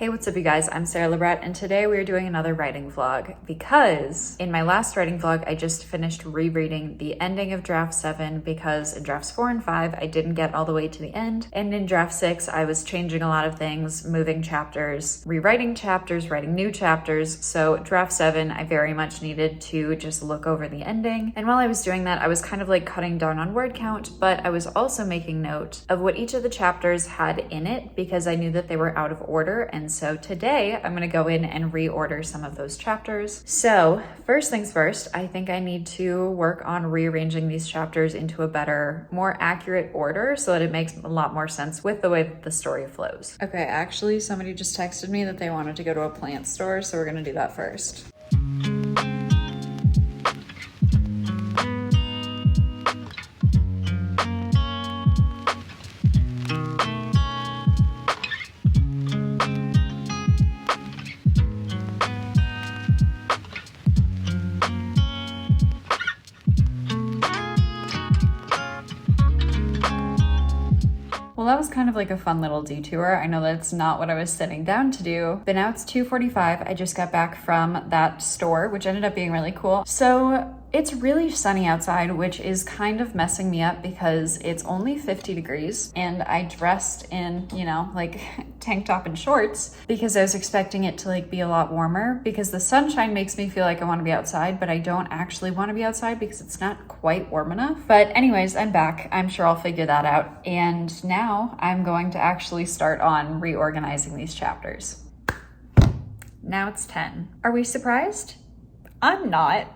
Hey, what's up you guys? I'm Sara Lubratt and today we are doing another writing vlog because in my last writing vlog, I just finished rereading the ending of draft 7 because in drafts 4 and 5, I didn't get all the way to the end. And in draft 6, I was changing a lot of things, moving chapters, rewriting chapters, writing new chapters. So draft 7, I very much needed to just look over the ending. And while I was doing that, I was kind of like cutting down on word count, but I was also making note of what each of the chapters had in it because I knew that they were out of order. And so today I'm going to go in and reorder some of those chapters. So first things first, I think I need to work on rearranging these chapters into a better, more accurate order so that it makes a lot more sense with the way that the story flows. Okay, actually somebody just texted me that they wanted to go to a plant store, so we're going to do that first. Well, that was kind of like a fun little detour. I know that's not what I was sitting down to do, but now it's 2:45. I just got back from that store, which ended up being really cool. So it's really sunny outside, which is kind of messing me up because it's only 50 degrees and I dressed in, like tank top and shorts because I was expecting it to like be a lot warmer because the sunshine makes me feel like I want to be outside, but I don't actually want to be outside because it's not quite warm enough. But anyways, I'm back. I'm sure I'll figure that out. And now I'm going to actually start on reorganizing these chapters. Now it's 10. Are we surprised? I'm not.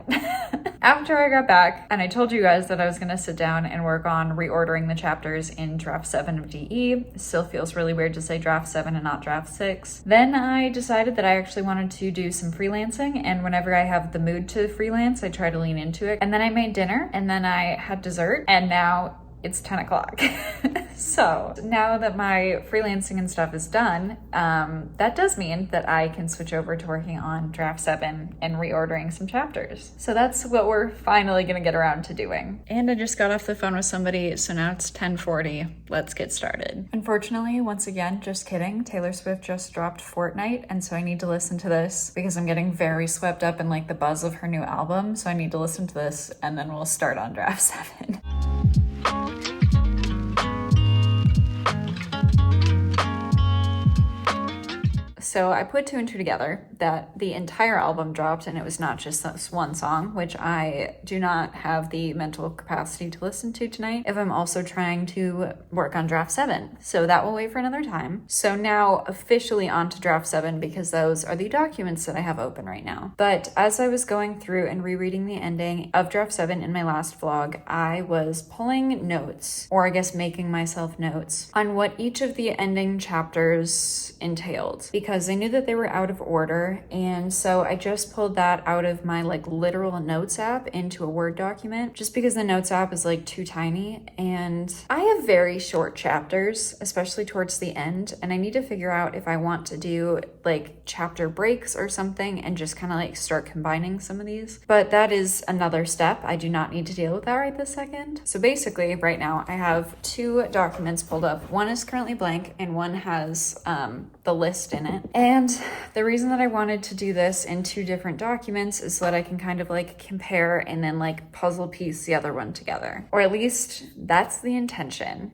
After I got back and I told you guys that I was gonna sit down and work on reordering the chapters in draft 7 of DE. It still feels really weird to say draft 7 and not draft 6. Then I decided that I actually wanted to do some freelancing, and whenever I have the mood to freelance, I try to lean into it. And then I made dinner and then I had dessert, and now it's 10 o'clock. So now that my freelancing and stuff is done, that does mean that I can switch over to working on draft 7 and reordering some chapters. So that's what we're finally gonna get around to doing. And I just got off the phone with somebody, so now it's 10:40. Let's get started. Unfortunately, once again, just kidding, Taylor Swift just dropped Fortnite, and so I need to listen to this because I'm getting very swept up in like the buzz of her new album. So I need to listen to this and then we'll start on draft 7. So I put 2 and 2 together that the entire album dropped and it was not just this one song, which I do not have the mental capacity to listen to tonight if I'm also trying to work on draft 7. So that will wait for another time. So now officially on to draft 7 because those are the documents that I have open right now. But as I was going through and rereading the ending of draft 7 in my last vlog, I was pulling notes, or I guess making myself notes, on what each of the ending chapters entailed because I knew that they were out of order, and so I just pulled that out of my like literal notes app into a Word document just because the notes app is like too tiny, and I have very short chapters, especially towards the end, and I need to figure out if I want to do like chapter breaks or something and just kind of like start combining some of these, but that is another step. I do not need to deal with that right this second. So basically right now I have 2 documents pulled up. One is currently blank and one has the list in it. And the reason that I wanted to do this in 2 different documents is so that I can kind of like compare and then like puzzle piece the other one together. Or at least that's the intention.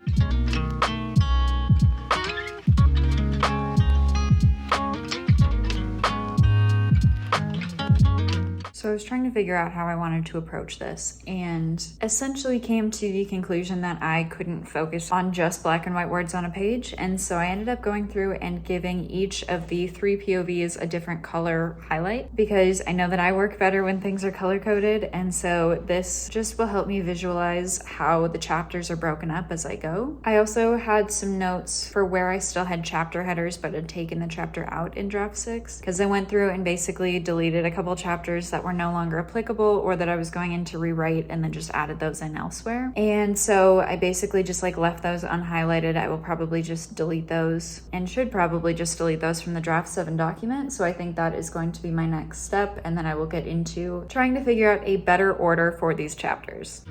So I was trying to figure out how I wanted to approach this and essentially came to the conclusion that I couldn't focus on just black and white words on a page. And so I ended up going through and giving each of the 3 POVs a different color highlight because I know that I work better when things are color coded. And so this just will help me visualize how the chapters are broken up as I go. I also had some notes for where I still had chapter headers but had taken the chapter out in draft 6 because I went through and basically deleted a couple chapters that were no longer applicable or that I was going in to rewrite and then just added those in elsewhere. And so I basically just like left those unhighlighted. I will probably just delete those and should probably just delete those from the draft 7 document. So I think that is going to be my next step. And then I will get into trying to figure out a better order for these chapters.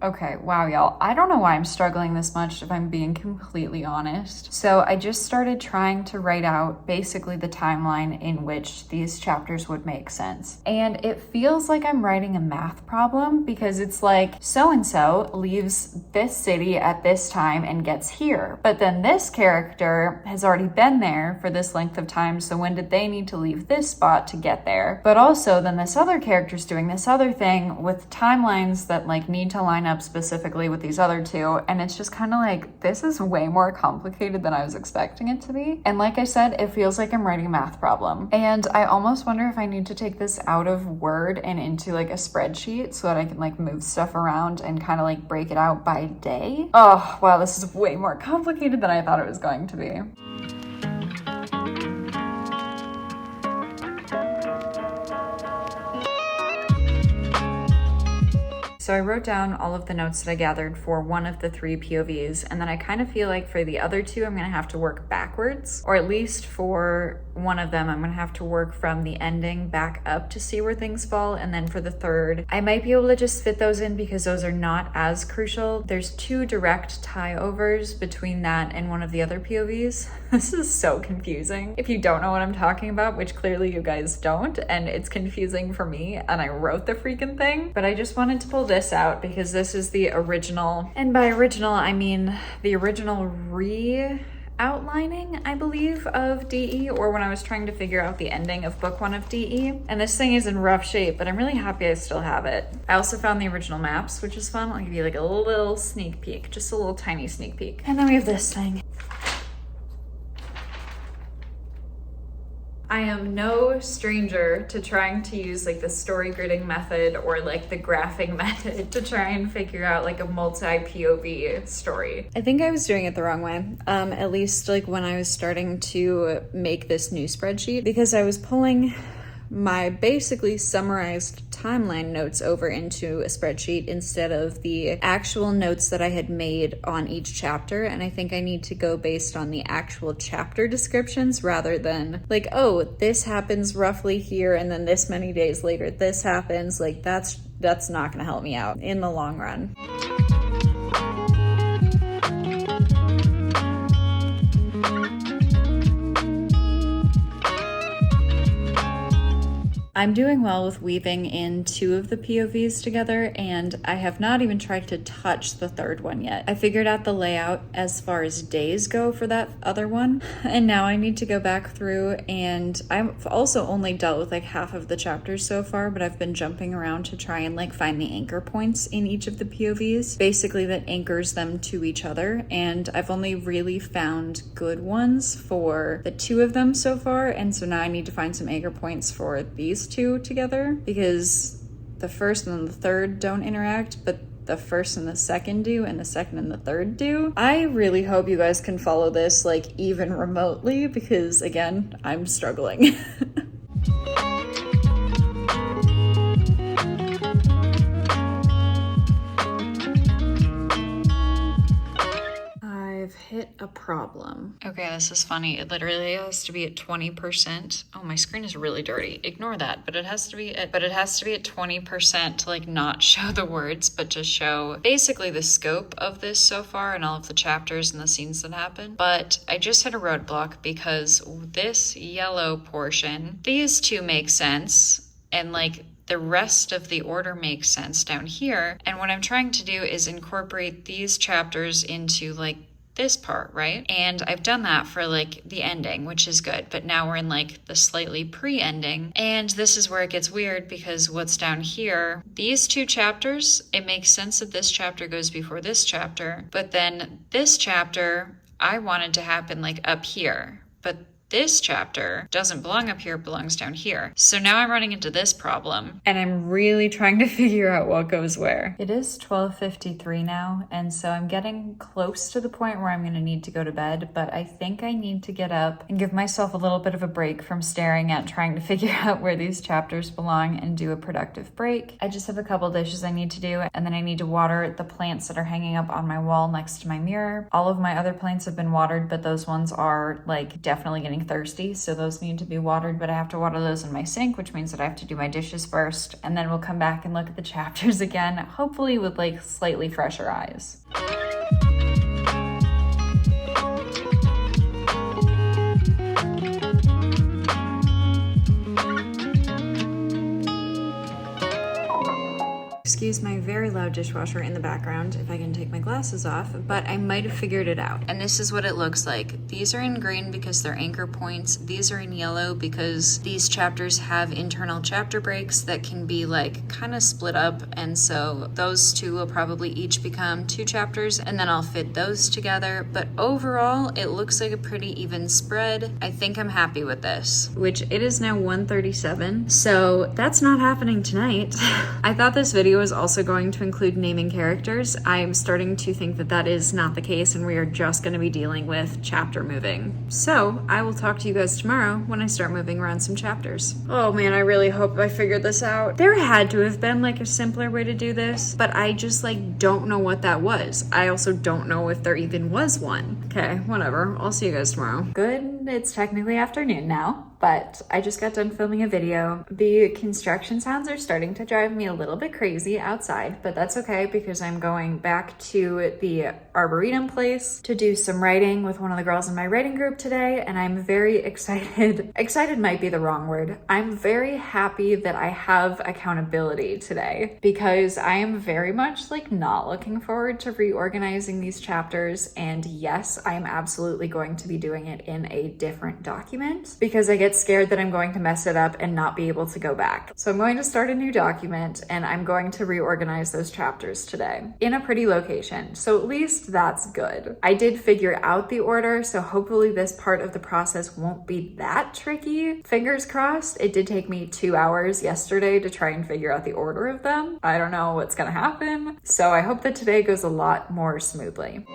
Okay, wow, y'all. I don't know why I'm struggling this much, if I'm being completely honest. So I just started trying to write out basically the timeline in which these chapters would make sense. And it feels like I'm writing a math problem, because it's like so-and-so leaves this city at this time and gets here. But then this character has already been there for this length of time, so when did they need to leave this spot to get there? But also then this other character's doing this other thing with timelines that like need to line up specifically with these other two, and it's just kind of like, this is way more complicated than I was expecting it to be. And like I said, it feels like I'm writing a math problem, and I almost wonder if I need to take this out of Word and into like a spreadsheet so that I can like move stuff around and kind of like break it out by day. Oh wow, this is way more complicated than I thought it was going to be. So I wrote down all of the notes that I gathered for one of the 3 POVs, and then I kind of feel like for the other 2, I'm gonna have to work backwards, or at least for one of them, I'm gonna have to work from the ending back up to see where things fall, and then for the 3rd, I might be able to just fit those in because those are not as crucial. There's 2 direct tie-overs between that and one of the other POVs. This is so confusing. If you don't know what I'm talking about, which clearly you guys don't, and it's confusing for me, and I wrote the freaking thing, but I just wanted to pull this out because this is the original, and by original I mean the original outlining, I believe, of DE, or when I was trying to figure out the ending of book 1 of DE. And this thing is in rough shape, but I'm really happy I still have it. I also found the original maps, which is fun. I'll give you like a little sneak peek, just a little tiny sneak peek. And then we have this thing. I am no stranger to trying to use like the story gridding method or like the graphing method to try and figure out like a multi-POV story. I think I was doing it the wrong way, at least like when I was starting to make this new spreadsheet, because I was pulling my basically summarized timeline notes over into a spreadsheet instead of the actual notes that I had made on each chapter. And I think I need to go based on the actual chapter descriptions rather than like, oh, this happens roughly here and then this many days later this happens. Like that's not gonna help me out in the long run. I'm doing well with weaving in 2 of the POVs together, and I have not even tried to touch the 3rd one yet. I figured out the layout as far as days go for that other one, and now I need to go back through, and I've also only dealt with like half of the chapters so far, but I've been jumping around to try and like find the anchor points in each of the POVs, basically that anchors them to each other, and I've only really found good ones for the 2 of them so far, and so now I need to find some anchor points for these 2 together, because the 1st and the 3rd don't interact, but the 1st and the 2nd do, and the 2nd and the 3rd do. I really hope you guys can follow this like even remotely, because again, I'm struggling. I've hit a problem. Okay, this is funny. It literally has to be at 20%. Oh, my screen is really dirty. Ignore that. But it has to be at 20% to like not show the words, but just show basically the scope of this so far and all of the chapters and the scenes that happen. But I just hit a roadblock because this yellow portion, these 2 make sense, and like the rest of the order makes sense down here. And what I'm trying to do is incorporate these chapters into like this part, right? And I've done that for like the ending, which is good, but now we're in like the slightly pre-ending, and this is where it gets weird, because what's down here, these 2 chapters, it makes sense that this chapter goes before this chapter, but then this chapter I wanted to happen like up here, but this chapter doesn't belong up here, it belongs down here. So now I'm running into this problem, and I'm really trying to figure out what goes where. It is 12:53 now, and so I'm getting close to the point where I'm gonna need to go to bed, but I think I need to get up and give myself a little bit of a break from staring at trying to figure out where these chapters belong and do a productive break. I just have a couple dishes I need to do, and then I need to water the plants that are hanging up on my wall next to my mirror. All of my other plants have been watered, but those ones are like definitely getting getting thirsty, so those need to be watered, but I have to water those in my sink, which means that I have to do my dishes first, and then we'll come back and look at the chapters again, hopefully with like slightly fresher eyes. Excuse my very loud dishwasher in the background if I can take my glasses off, but I might have figured it out. And this is what it looks like. These are in green because they're anchor points. These are in yellow because these chapters have internal chapter breaks that can be like kind of split up. And so those two will probably each become 2 chapters, and then I'll fit those together. But overall, it looks like a pretty even spread. I think I'm happy with this. Which it is now 1:37, so that's not happening tonight. I thought this video was also going to include naming characters. I'm starting to think that that is not the case, and we are just going to be dealing with chapter moving. So I will talk to you guys tomorrow when I start moving around some chapters. Oh man, I really hope I figured this out. There had to have been like a simpler way to do this, but I just like don't know what that was. I also don't know if there even was one. Okay, whatever. I'll see you guys tomorrow. Good, it's technically afternoon now, but I just got done filming a video. The construction sounds are starting to drive me a little bit crazy outside, but that's okay because I'm going back to the Arboretum place to do some writing with one of the girls in my writing group today, and I'm very excited. Excited might be the wrong word. I'm very happy that I have accountability today because I am very much like not looking forward to reorganizing these chapters, and yes, I am absolutely going to be doing it in a different document because I get scared that I'm going to mess it up and not be able to go back. So I'm going to start a new document and I'm going to reorganize those chapters today in a pretty location. So at least that's good. I did figure out the order, so hopefully this part of the process won't be that tricky. Fingers crossed. It did take me 2 hours yesterday to try and figure out the order of them. I don't know what's gonna happen. So I hope that today goes a lot more smoothly.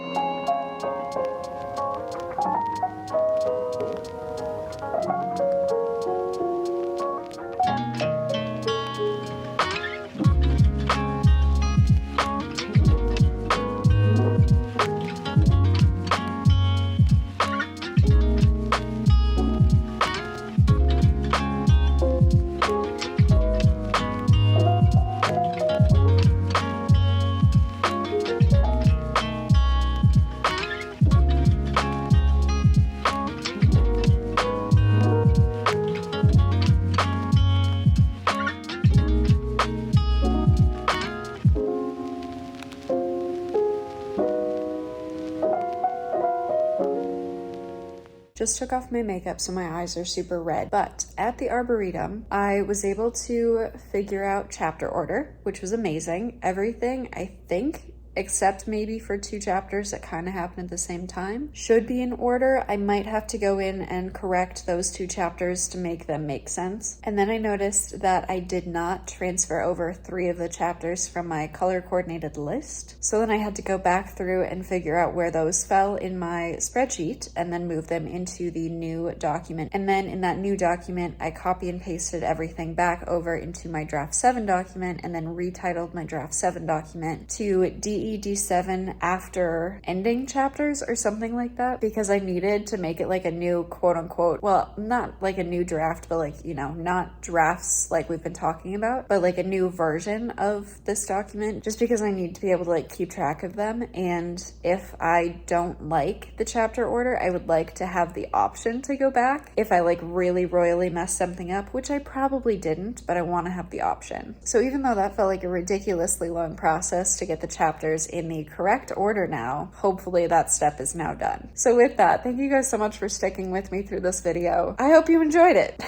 Just took off my makeup, so my eyes are super red. But at the Arboretum, I was able to figure out chapter order, which was amazing. Everything, I think, except maybe for 2 chapters that kind of happen at the same time, should be in order. I might have to go in and correct those 2 chapters to make them make sense. And then I noticed that I did not transfer over 3 of the chapters from my color coordinated list. So then I had to go back through and figure out where those fell in my spreadsheet and then move them into the new document. And then in that new document, I copy and pasted everything back over into my draft 7 document and then retitled my draft 7 document to DED7 after ending chapters or something like that, because I needed to make it like a new quote unquote, well, not like a new draft, but like, you know, not drafts like we've been talking about, but like a new version of this document, just because I need to be able to like keep track of them. And if I don't like the chapter order, I would like to have the option to go back if I like really royally messed something up, which I probably didn't, but I want to have the option. So even though that felt like a ridiculously long process to get the chapters in the correct order now, hopefully that step is now done. So with that, thank you guys so much for sticking with me through this video. I hope you enjoyed it.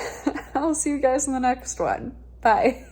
I'll see you guys in the next one. Bye.